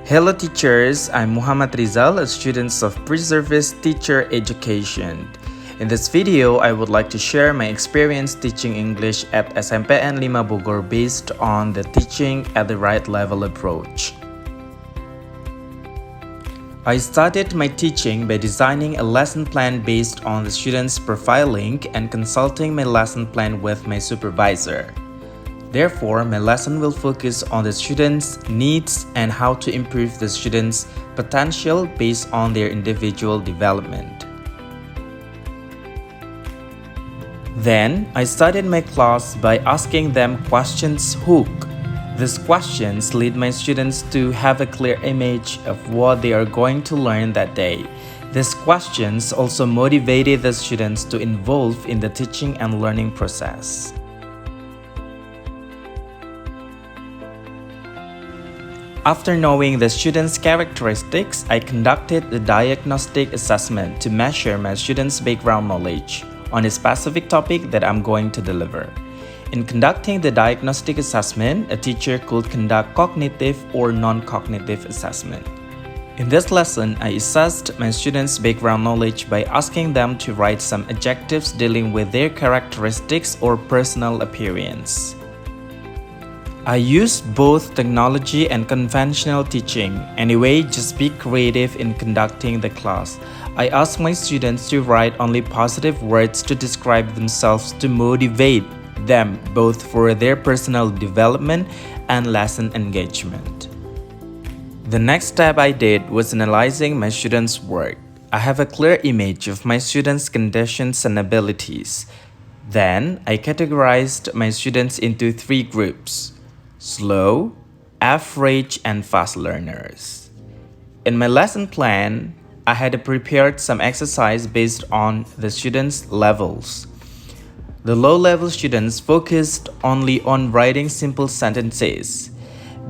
Hello teachers, I'm Muhammad Rizal, a student of Pre-Service Teacher Education. In this video, I would like to share my experience teaching English at SMPN 5 Bogor based on the teaching at the right level approach. I started my teaching by designing a lesson plan based on the students' profiling and consulting my lesson plan with my supervisor. Therefore, my lesson will focus on the students' needs and how to improve the students' potential based on their individual development. Then, I started my class by asking them questions hook. These questions lead my students to have a clear image of what they are going to learn that day. These questions also motivated the students to involve in the teaching and learning process. After knowing the students' characteristics, I conducted a diagnostic assessment to measure my students' background knowledge on a specific topic that I'm going to deliver. In conducting the diagnostic assessment, a teacher could conduct cognitive or non-cognitive assessment. In this lesson, I assessed my students' background knowledge by asking them to write some adjectives dealing with their characteristics or personal appearance. I used both technology and conventional teaching. Anyway, just be creative in conducting the class. I asked my students to write only positive words to describe themselves to motivate them both for their personal development and lesson engagement. The next step I did was analyzing my students' work. I have a clear image of my students' conditions and abilities. Then, I categorized my students into 3 groups: slow, average, and fast learners. In my lesson plan, I had prepared some exercise based on the students' levels. The low-level students focused only on writing simple sentences.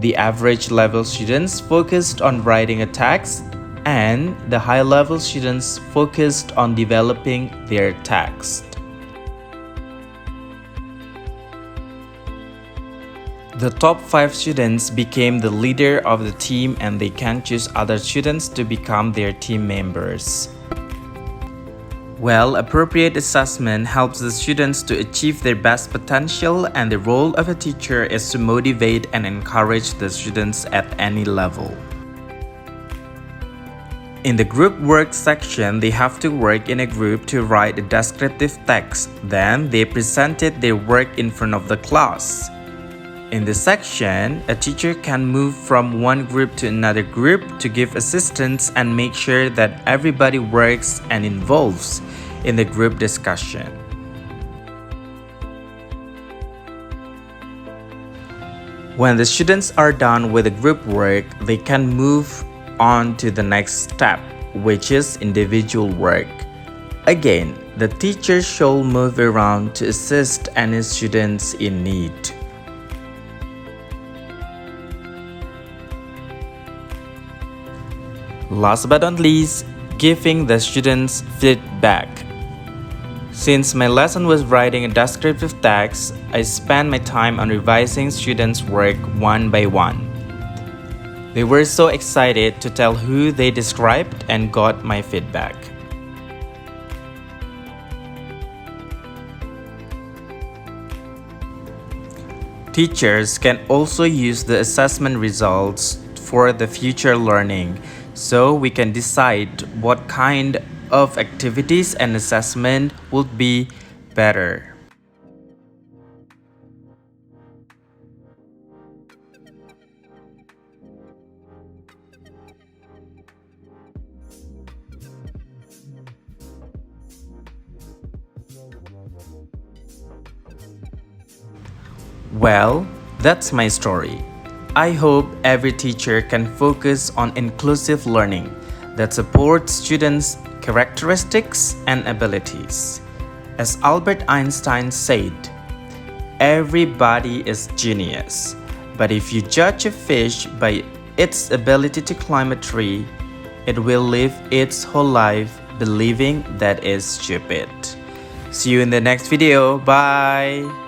The average level students focused on writing a text, and the high-level students focused on developing their text. The top 5 students became the leader of the team, and they can choose other students to become their team members. Well, appropriate assessment helps the students to achieve their best potential, and the role of a teacher is to motivate and encourage the students at any level. In the group work section, they have to work in a group to write a descriptive text. Then, they presented their work in front of the class. In this section, a teacher can move from one group to another group to give assistance and make sure that everybody works and involves in the group discussion. When the students are done with the group work, they can move on to the next step, which is individual work. Again, the teacher should move around to assist any students in need. Last but not least, giving the students feedback. Since my lesson was writing a descriptive text, I spent my time on revising students' work one by one. They were so excited to tell who they described and got my feedback. Teachers can also use the assessment results for the future learning, so we can decide what kind of activities and assessment would be better. Well, that's my story. I hope every teacher can focus on inclusive learning that supports students' characteristics and abilities. As Albert Einstein said, everybody is genius, but if you judge a fish by its ability to climb a tree, it will live its whole life believing that it's stupid. See you in the next video. Bye!